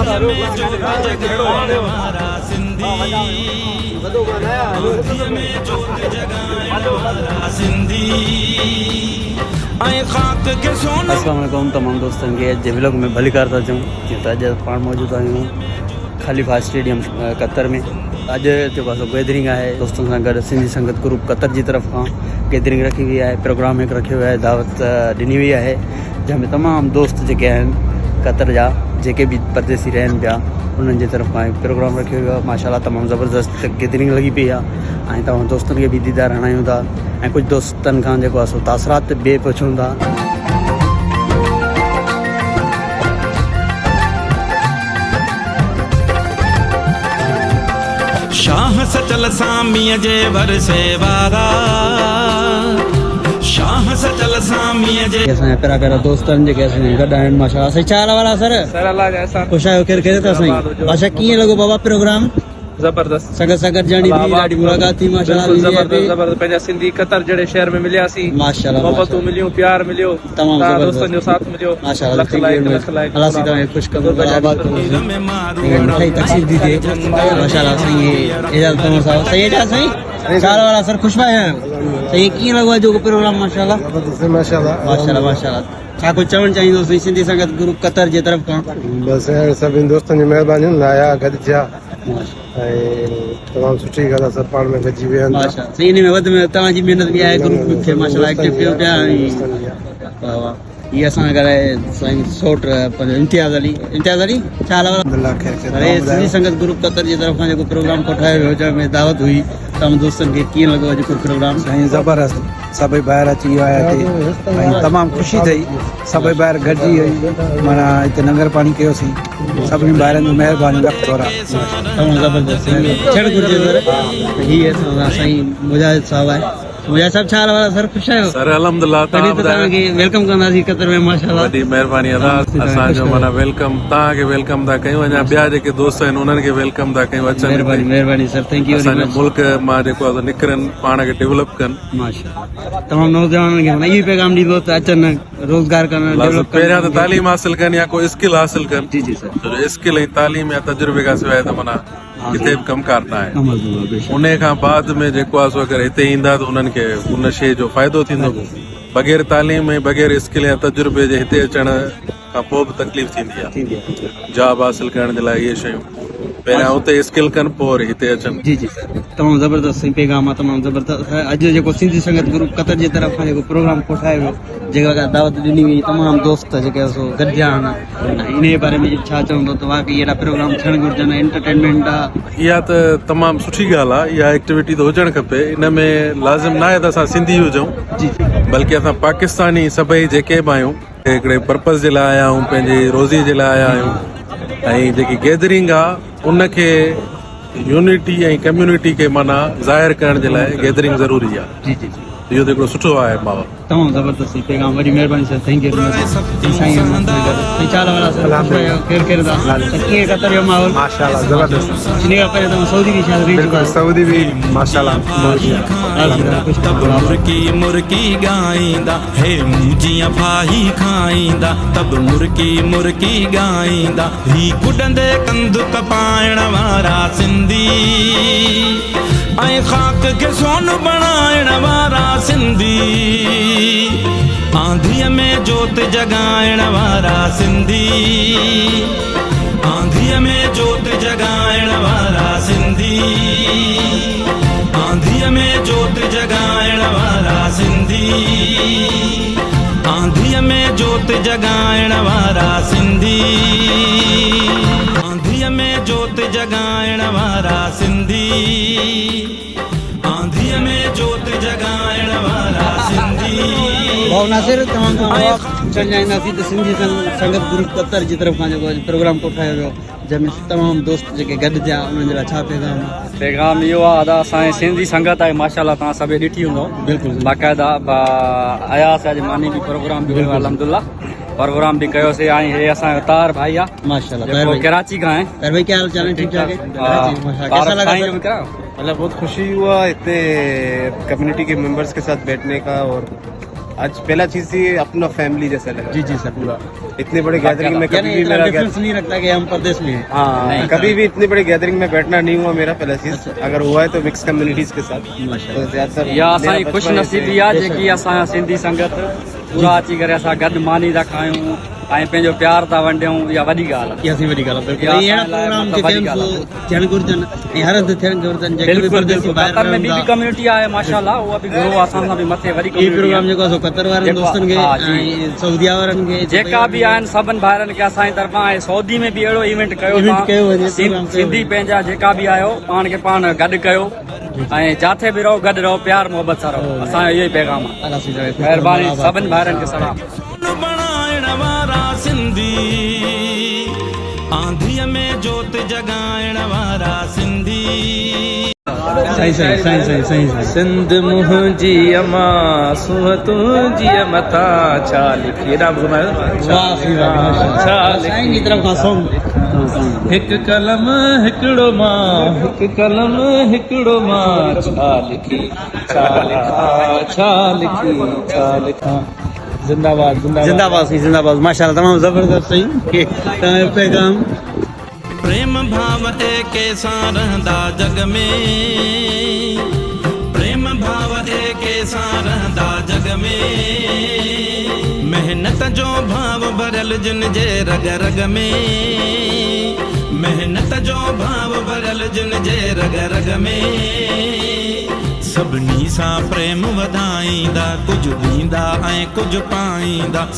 अस्सलाम वालेकुम तमाम दोस्तों के जे व्लॉग में भली करता चूँ तो अज पाण मौजूद आहियूं खलीफा स्टेडियम कतर में। अज जो गैदरिंग है दोस्तों से गॾु सिंधी संगत ग्रुप कतर की तरफ का गैदरिंग रखी हुई है, प्रोग्राम एक रखियो है, दावत ॾिनी हुई है जंहिंमें तमाम दोस्त जेके आहिनि कतर जा जेके भी परदेसी रहन पिया उन्हनि जी तरफ खां प्रोग्राम रखियो हुयो आहे। माशाल्लाह तमामु ज़बरदस्त गैदरिंग लगी पई आहे ऐं तव्हां दोस्तनि खे बि दीदार हणायूं था ऐं कुझु दोस्तनि खां जेको आहे सो तासरात ॿिए पुछूं था। शाह सचल सामीअ जे वरसे वारा शाह सचल सामीअ जे असांजा प्यारा प्यारा दोस्त आहिनि जेके असां गॾु आहिनि माशाल्लाह। साईं छा हाल आहे सर? अल्लाह जा एहसान। ख़ुशि आहियो? केरु केरु अथव साईं? बादशाह कीअं लॻो बाबा प्रोग्राम? जबरदस्त संगत सां गॾिजणी थी, ॾाढी मुलाक़ात थी माशाल्लाह। जबरदस्त जबरदस्त पंहिंजा सिंधी कतर जहिड़े शहर में मिलियासीं माशाल्लाह मोहबतूं मिलियूं, प्यार मिलियो, तमामु तव्हां दोस्तनि जो साथ मिलियो माशाल्लाह। लख लाइक अल्लाह सी तव्हांखे ख़ुशि कंदो, आबाद कंदो, मिठाई तक़सीम थी थिए माशाल्लाह। साईं एजाज़ तव्हां सां साईं एजाज़ साईं छा हाल आहे सर? ख़ुशि पिया आहियो साईं? कीअं लॻो आहे जो प्रोग्राम? माशाल्लाह माशाल्लाह माशाल्लाह माशाल्लाह। छा कुझु चवणु चाहींदो साईं सिंधी संगत ग्रुप कतर जी तरफ़ खां? बसि सभिनी दोस्तनि जी महिरबानी आया गॾिजिया ऐं तमामु सुठी ॻाल्हि आहे, सभु पाण में गॾिजी विया आहिनि। माशाल्लाह साईं इन में वधि में तव्हांजी महिनत बि आहे ग्रुप खे माशाल्लाह एक्टिव कयो पिया। वाह वाह। ये असां गॾु आहे साईं सोट इम्तियाज़ अली छा हाल आहे? अरे सिंधी संगत ग्रुप कतर जी तरफ़ खां जेको प्रोग्राम कोठायो वियो जंहिंमें दावत हुई तमामु दोस्तनि खे कीअं लॻो आहे जेको प्रोग्राम? साईं ज़बरदस्त, सभई ॿाहिरि अची विया हिते ऐं तमामु ख़ुशी थी, सभई ॿाहिरि गॾिजी वई, माना हिते लंगर पाणी कयोसीं, सभिनी ॿाहिरनि जी महिरबानी लख थोरा। तमामु ज़बरदस्त थियणु घुरिजे सर। हीअ साईं मुजाहिद साहब आहे। मुजाहिद साहब छा हाल आहे सर? ख़ुशि आहियो? सर अल्हम्दुलिल्लाह, तव्हांखे वेलकम कंदासीं कतर में माशाल्लाह। वॾी महिरबानी अदा, असांजो माना वेलकम तव्हांखे वेलकम था कयूं, अञा ॿिया जेके दोस्त आहिनि उन्हनि खे वेलकम था कयूं अचनि। महिरबानी महिरबानी सर, थैंक यू। असांजे मुल्क मां जेको आहे निकिरनि, पाण खे डेवलप कनि माशाल्लाह। तमामु नौजवाननि खे माना इहो पैगाम ॾींदो त अचनि रोज़गार कनि, डेवलप कनि। पहिरियां त तालीम हासिल कनि या कोई स्किल हासिल कनि। जी जी सर। स्किल ऐं तालीम या तजुर्बे खां सवाइ त माना किथे बि कमकार न आहे। उन खां बाद में जेको आहे सो अगरि हिते ईंदा त उन्हनि खे उन शइ जो फ़ाइदो थींदो। बग़ैर तालीम ऐं बग़ैर स्किल या तजुर्बे जे हिते अचण खां पोइ बि तकलीफ़ थींदी आहे। जॉब हासिल करण जे लाइ इहे शयूं पहिरियां उते स्किल कनि पोइ वरी हिते अचनि। जी जी सर, तमामु ज़बरदस्त साईं पैगाम आहे, तमामु ज़बरदस्त। अॼु जेको सिंधी संगत ग्रुप कतर जी तरफ़ खां जेको प्रोग्राम कोठायो वियो, जेका दावत ॾिनी हुई, तमामु दोस्त जेके सो गॾिजा आहिनि, इन जे बारे में छा चवंदो त वाकई अहिड़ा प्रोग्राम थियणु घुरिजनि? एंटरटेनमेंट आहे, इहा त तमामु सुठी ॻाल्हि आहे, इहा एक्टिविटी त हुजणु खपे। इन में लाज़िम न आहे त असां सिंधी हुजूं, जी बल्कि असां पाकिस्तानी सभई जेके बि आहियूं हिकिड़े पर्पज़ जे लाइ आया आहियूं, पंहिंजी रोज़ी जे लाइ आया आहियूं। ऐं जेकी गैदरिंग आहे उनखे यूनिटी ऐं कम्यूनिटी खे माना ज़ाहिर करण जे लाइ गैदरिंग ज़रूरी आहे। जी जी इहो त हिकिड़ो सुठो आहे बाबा। तमामु ज़बरदस्त पैगाम, वॾी महिरबानी सर, थैंक यू। केरु केरु कीअं कतर जो माहौल? माशाल्लाह ज़बरदस्त। इन खां पहिरियों तव्हां सऊदी बि शायदि रही चुका आहियो? सऊदी बि माशाल्लाह। तब मुर्की गाईंदा हे मुंहिंजियां फाही खाईंदा, तब मुर्की गाईंदा ही गुॾंदे कंदुक पाइण वारा सिंधी ऐं ख़ाक खे सोन बणाइण वारा सिंधी, आंधीअ में जोत जगाइण वारा सिंधी, आंधीअ में जोत जगाइण वारा सिंधी, आंधीअ में जोत जगाइण वारा सिंधी, आंधीअ में जोत जगाइण वारा सिंधी, आंधीअ में जोत जगाइण वारा सिंधी, आंधीअ में जोत जगाइण वारा सिंधी। भाउ नासिर, तव्हां खां चाहींदासीं त सिंधी संगत ग्रुप कतर जी तरफ़ खां जेको प्रोग्राम कोठायो वियो जंहिंमें तमामु दोस्त जेके गॾिजा उन्हनि जे लाइ छा पैगाम? पैगाम इहो आहे अदा, असांजी सिंधी संगत आहे माशाल्लाह, तव्हां सभई ॾिठी हूंदव बिल्कुलु बाक़ाइदा आयासीं। अॼु मानी बि प्रोग्राम बि हुयो, अल्हम्दुलिल्लाह प्रोग्राम बि कयोसीं। ऐं हे असांजो तार भाई आहे माशाल्लाह, कराची खां आहे। तार भाई क्या हाल चाल है? ठीक ठाक है? कैसा लगा? मतलब बहुत खुशी हुआ इतने कम्युनिटी के मेंबर्स के साथ बैठने का, और आज पहला चीज थी अपना फैमिली जैसा लगा। जी जी सर, पूरा इतनी बड़ी गैदरिंग में कभी भी मेरा डिफरेंस नहीं रखता कि हम प्रदेश में हैं। हाँ कभी भी इतनी बड़ी गैदरिंग में बैठना नहीं हुआ मेरा पहले चीज, अगर हुआ है तो मिक्स कम्युनिटीज के साथ। तो ज्यादातर या असांजी ख़ुशनसीबी आहे जेकी असां सिंधी संगत पूरा अची करे असां गॾु मानी था खायूं ऐं पंहिंजो प्यार था वंडियूं, इहा वॾी ॻाल्हि इहा सी वॾी ॻाल्हि आहे। इहा बिल्कुलु अहिड़ा असां लाइ प्रोग्राम मतिलबु जेके वॾी ॻाल्हि आहे। थियणु घुरिजनि ऐं हर हंधि थियणु घुरिजनि। आहे। जेके बि बिल्कुलु परदेसी बिल्कुलु ॿाहिरि कतर में रहनि ॿी बि था, कम्युनिटी आहे माशाल्लाह, उहा बि गुरू असां सां बि मथे वॾी ई कम्युनिटी प्रोग्राम जेको आहे कतर वारनि जेको- दोस्तनि खे हा, जी। ऐं सऊदीया वारनि खे जेका बि आहिनि सभिनि भाइरनि खे असांजी तरफ़ां ऐं सऊदी में बि अहिड़ो इवेंट कयो इवेंट था। कयो वञे, सिं- प्रोग्राम कयो सिंधी वञे। पंहिंजा जेका बि आयो पाण खे पाण गॾु कयो ऐं जिथे बि रहो गॾु रहो, प्यार मोहबत सां रहो। असांजो इहो ई पैगाम आहे। अलाह सिजाए। महिरबानी सभिनि भाइरनि खे सलाम। बणाइण वारा सिंधी, आंधीअ में जोत जगाइण वारा सिंधी। सही सही सही सही सही सही। सिंध मुंहिंजी अमा सुह तुंहिंजी मथा छा लिखी एॾा घुमायो वाह सी वाह, माशाअल्लाह। छा साईं जी तरफ़ खां सॉन्ग। हिकु कलम हिकिड़ो मां, हिकु कलम हिकिड़ो मां, छा लिखी छा लिखा, छा लिखी छा लिखा। जिंदाबाद जिंदाबाद जिंदाबाद सी जिंदाबाद। माशाअल्लाह तमामु ज़बरदस्त सही तव्हांजो पैगाम। प्रेम भाव एके सां रहंदा जग में, प्रेम भाव एके सां रहंदा जग में। मेहनत जो भाव भरियल जिन जे रग रग में, मेहनत जो भाव भरियल जिन जे रग रग में। सभिनी सां प्रेम वधाईंदा, कुझु ॾींदा ऐं कुझु पाईंदा।